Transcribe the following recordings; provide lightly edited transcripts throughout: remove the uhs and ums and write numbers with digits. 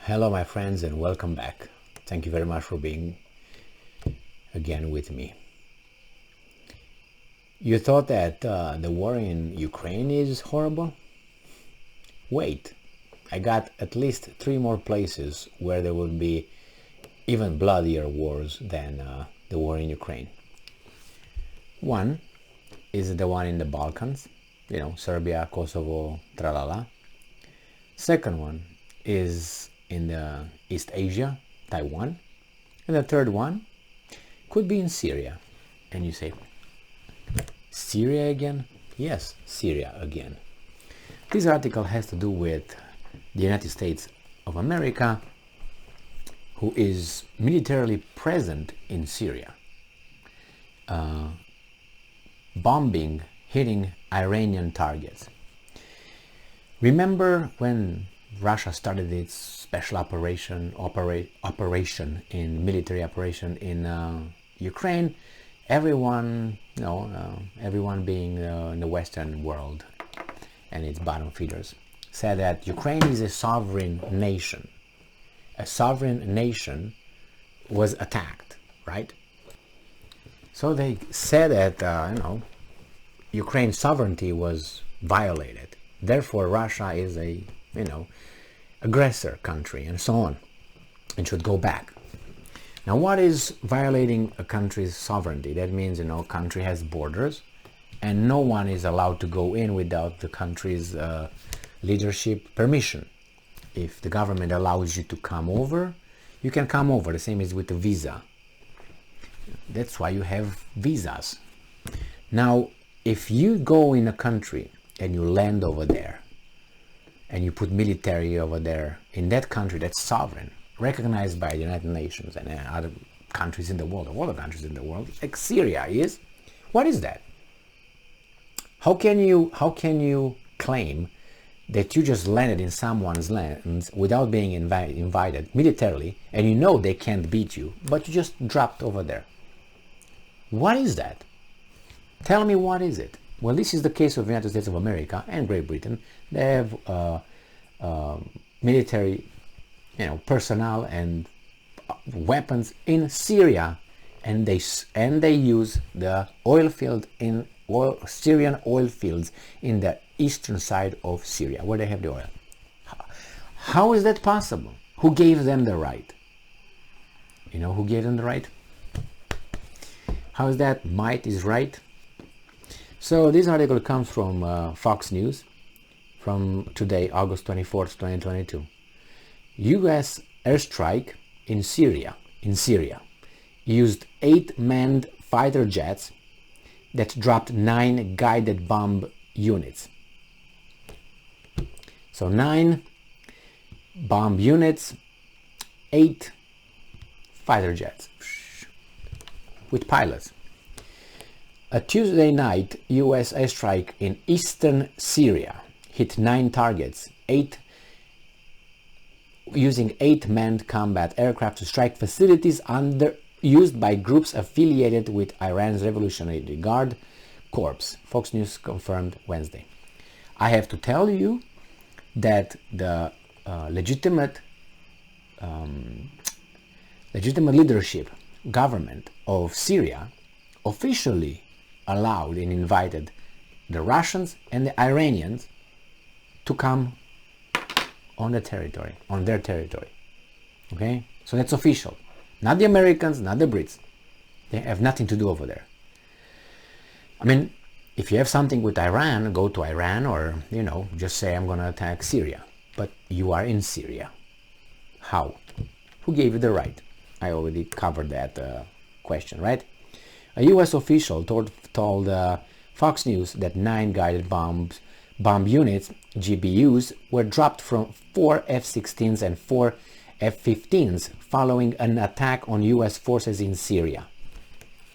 Hello my friends and welcome back. Thank you very much for being again with me. You thought that the war in Ukraine is horrible? Wait, I got at least 3 more places where there will be even bloodier wars than the war in Ukraine. One is the one in the Balkans, Serbia, Kosovo, tralala. Second one is in the East Asia, Taiwan. And the third one could be in Syria. And you say, Syria again? Yes, Syria again. This article has to do with the United States of America, who is militarily present in Syria, bombing, hitting Iranian targets. Remember when Russia started its special military operation in Ukraine? Everyone being in the Western world and its bottom feeders said that Ukraine is a sovereign nation. A sovereign nation was attacked, right? So they said that Ukraine's sovereignty was violated. Therefore, Russia is a aggressor country and so on, and should go back. Now, what is violating a country's sovereignty? That means country has borders, and no one is allowed to go in without the country's leadership permission. If the government allows you to come over, you can come over. The same is with the visa. That's why you have visas. Now, if you go in a country and you land over there, and you put military over there in that country that's sovereign, recognized by the United Nations and other countries in the world, all the countries in the world, like Syria is, what is that? How can you claim that you just landed in someone's lands without being invited militarily, and they can't beat you, but you just dropped over there? What is that? Tell me, what is it? Well, this is the case of the United States of America and Great Britain. They have military, personnel and weapons in Syria, and they use the Syrian oil fields in the eastern side of Syria, where they have the oil. How is that possible? Who gave them the right? Who gave them the right? How is that might is right? So this article comes from Fox News from today, August 24th, 2022. U.S. airstrike in Syria used 8 manned fighter jets that dropped 9 guided bomb units. So 9 bomb units, 8 fighter jets with pilots. A Tuesday night U.S. airstrike in eastern Syria hit 9 targets, using 8 manned combat aircraft to strike facilities used by groups affiliated with Iran's Revolutionary Guard Corps, Fox News confirmed Wednesday. I have to tell you that the legitimate leadership government of Syria officially allowed and invited the Russians and the Iranians to come on their territory. Okay? So that's official. Not the Americans, not the Brits. They have nothing to do over there. I mean, if you have something with Iran, go to Iran, or, just say I'm going to attack Syria. But you are in Syria. How? Who gave you the right? I already covered that question, right? A U.S. official told Fox News that 9 guided bomb units, GBUs, were dropped from 4 F-16s and 4 F-15s following an attack on U.S. forces in Syria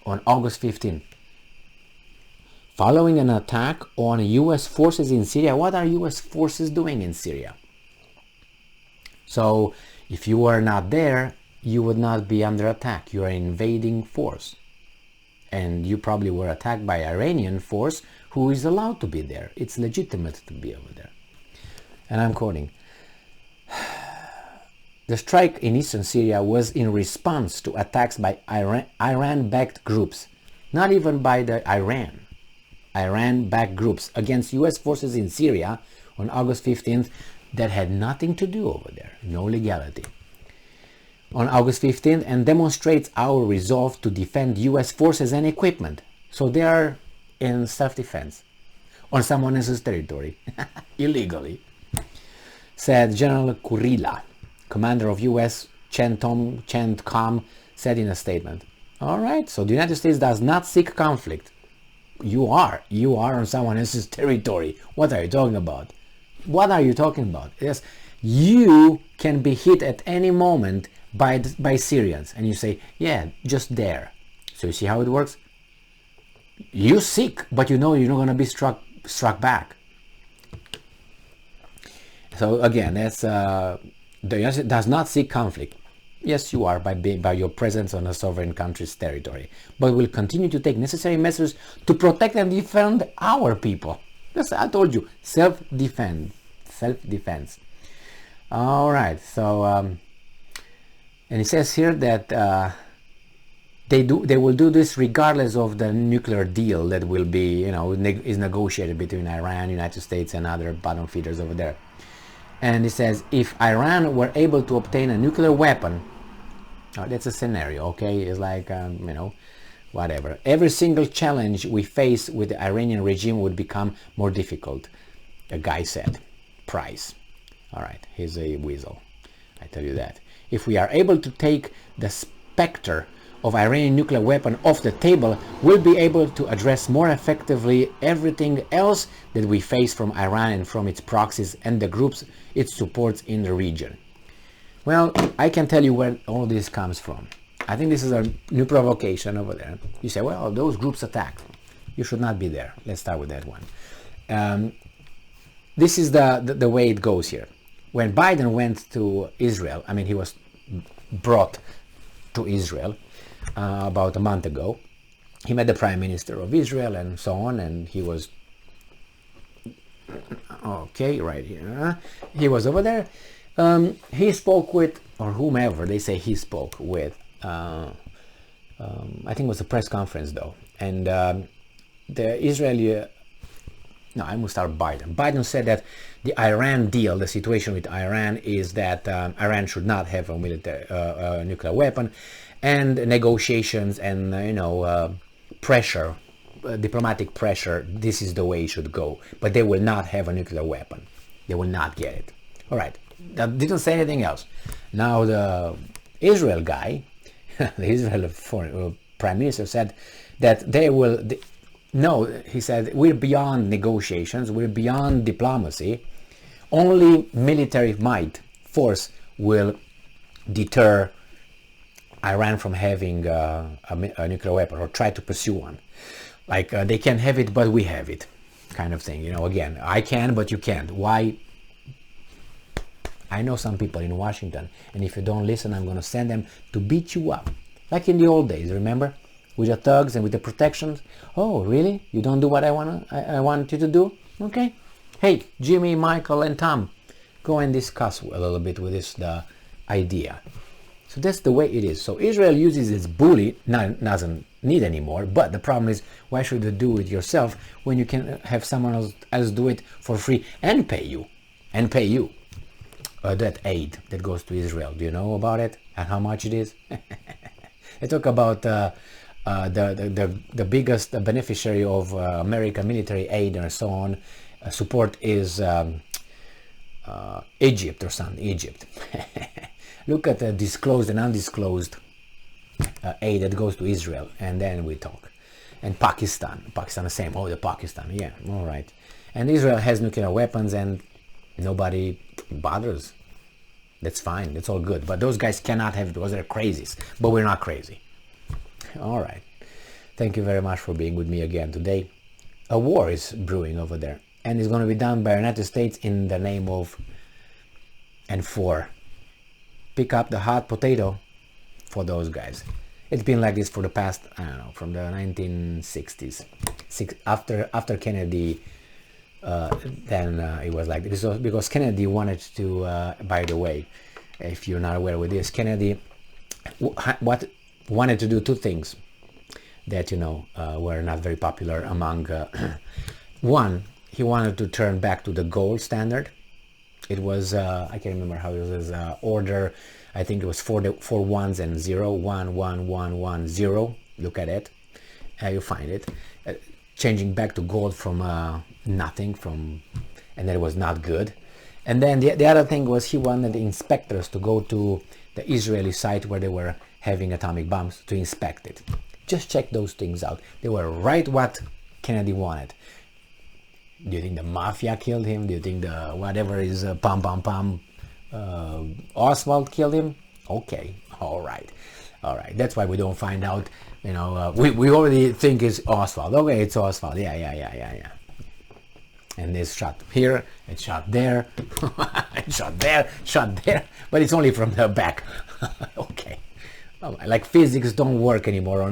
on August 15. Following an attack on U.S. forces in Syria, what are U.S. forces doing in Syria? So, if you were not there, you would not be under attack. You are an invading force. And you probably were attacked by Iranian force who is allowed to be there. It's legitimate to be over there. And I'm quoting, The strike in eastern Syria was in response to attacks by Iran-backed groups, not even by the Iran-backed groups against US forces in Syria on August 15th that had nothing to do over there, no legality. On August 15th, and demonstrates our resolve to defend US forces and equipment. So they are in self-defense on someone else's territory, illegally, said General Kurila, commander of US CENTCOM, said in a statement. All right, so the United States does not seek conflict. You are on someone else's territory. What are you talking about? What are you talking about? Yes, you can be hit at any moment by Syrians, and you say, yeah, just there. So you see how it works? You seek, but you know you're not going to be struck back. So again, that's the United States does not seek conflict. Yes, you are by your presence on a sovereign country's territory, but will continue to take necessary measures to protect and defend our people. Yes, I told you, self-defense. All right. So, and it says here that they will do this regardless of the nuclear deal that will be, is negotiated between Iran, United States, and other bottom feeders over there. And it says, if Iran were able to obtain a nuclear weapon, that's a scenario, okay? It's like, whatever. Every single challenge we face with the Iranian regime would become more difficult, a guy said. Price. All right, he's a weasel, I tell you that. If we are able to take the specter of Iranian nuclear weapon off the table, we'll be able to address more effectively everything else that we face from Iran and from its proxies and the groups it supports in the region. Well, I can tell you where all this comes from. I think this is a new provocation over there. You say, well, those groups attacked. You should not be there. Let's start with that one. This is the way it goes here. When Biden went to Israel, I mean, he was brought to Israel about a month ago. He met the Prime Minister of Israel and so on, and he was okay right here. He was over there. He spoke with, or whomever they say he spoke with. I think it was a press conference though, and the Israeli. No, I must start Biden. Biden said that the Iran deal, the situation with Iran, is that Iran should not have a nuclear weapon, and negotiations and pressure, diplomatic pressure. This is the way it should go. But they will not have a nuclear weapon. They will not get it. All right. That didn't say anything else. Now the Israel guy, the Israel foreign prime minister, said that they will. No, he said, we're beyond negotiations, we're beyond diplomacy. Only military force will deter Iran from having a nuclear weapon or try to pursue one. Like they can have it, but we have it, kind of thing. Again, I can, but you can't. Why? I know some people in Washington, and if you don't listen, I'm going to send them to beat you up. Like in the old days, remember? With the thugs and with the protections. Oh, really? You don't do what I want you to do? Okay. Hey, Jimmy, Michael, and Tom, go and discuss a little bit with the idea. So that's the way it is. So Israel uses its bully, doesn't need anymore, but the problem is, why should you do it yourself when you can have someone else do it for free and pay you? That aid that goes to Israel, do you know about it and how much it is? They talk about the biggest beneficiary of American military aid and so on support is Egypt or something. Egypt. Look at the disclosed and undisclosed aid that goes to Israel, and then we talk. And Pakistan the same. Oh, the Pakistan, yeah, all right. And Israel has nuclear weapons, and nobody bothers. That's fine. That's all good. But those guys cannot have it because they're crazies. But we're not crazy. All right. Thank you very much for being with me again today. A war is brewing over there, and it's going to be done by the United States in the name of and for. Pick up the hot potato for those guys. It's been like this for the past, I don't know, from the 1960s. After Kennedy, then it was like this, because Kennedy wanted to, by the way, If you're not aware with this, Kennedy what wanted to do two things that were not very popular among one, he wanted to turn back to the gold standard. It was I can't remember how it was order. I think it was four ones and 0, 1 1 1 1 0. Look at it, you find it, changing back to gold from nothing, and that was not good. And then the other thing was he wanted the inspectors to go to the Israeli site where they were having atomic bombs to inspect it. Just check those things out. They were right what Kennedy wanted. Do you think the mafia killed him? Do you think the whatever is Oswald killed him? Okay, all right. That's why we don't find out. We already think it's Oswald. Okay, it's Oswald. Yeah. And it's shot here, it's shot there, it's shot there, but it's only from the back. Okay. Like physics don't work anymore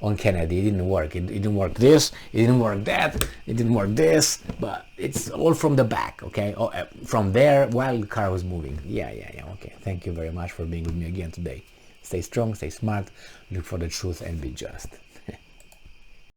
on Kennedy. It didn't work. It didn't work this. It didn't work that. It didn't work this. But it's all from the back. Okay. From there while the car was moving. Yeah. Okay. Thank you very much for being with me again today. Stay strong. Stay smart. Look for the truth and be just.